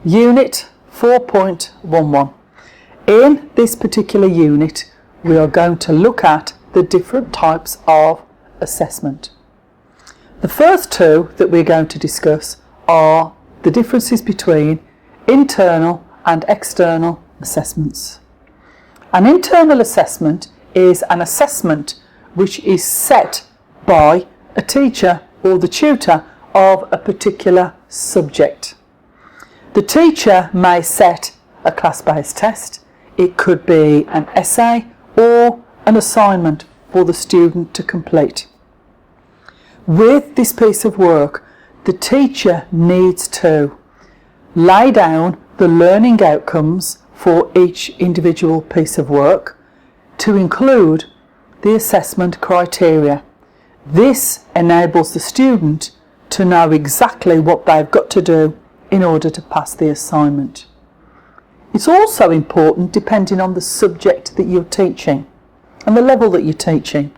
Unit 4.11. In this particular unit, we are going to look at the different types of assessment. The first two that we're going to discuss are the differences between internal and external assessments. An internal assessment is an assessment which is set by a teacher or the tutor of a particular subject. The teacher may set a class-based test. It could be an essay or an assignment for the student to complete. With this piece of work, the teacher needs to lay down the learning outcomes for each individual piece of work to include the assessment criteria. This enables the student to know exactly what they've got to do in order to pass the assignment. It's also important, depending on the subject that you're teaching and the level that you're teaching,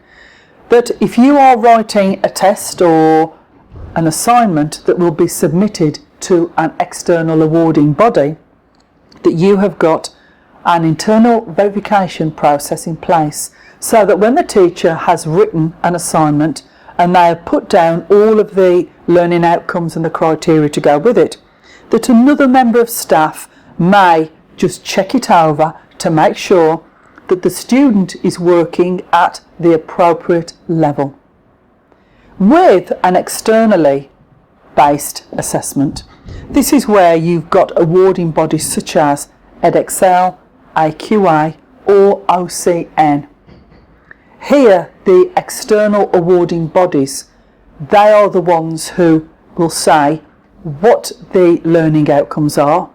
that if you are writing a test or an assignment that will be submitted to an external awarding body, that you have got an internal verification process in place so that when the teacher has written an assignment and they have put down all of the learning outcomes and the criteria to go with it, that another member of staff may just check it over to make sure that the student is working at the appropriate level. With an externally based assessment, this is where you've got awarding bodies such as Edexcel, AQA or OCN. Here, the external awarding bodies, they are the ones who will say what the learning outcomes are.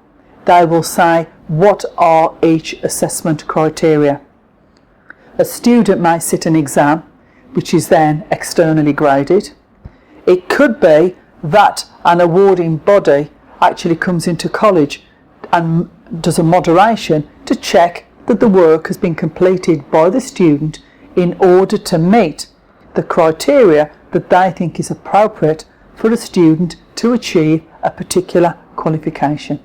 They will say what are each assessment criteria. A student may sit an exam which is then externally graded. It could be that an awarding body actually comes into college and does a moderation to check that the work has been completed by the student in order to meet the criteria that they think is appropriate for a student to achieve a particular qualification.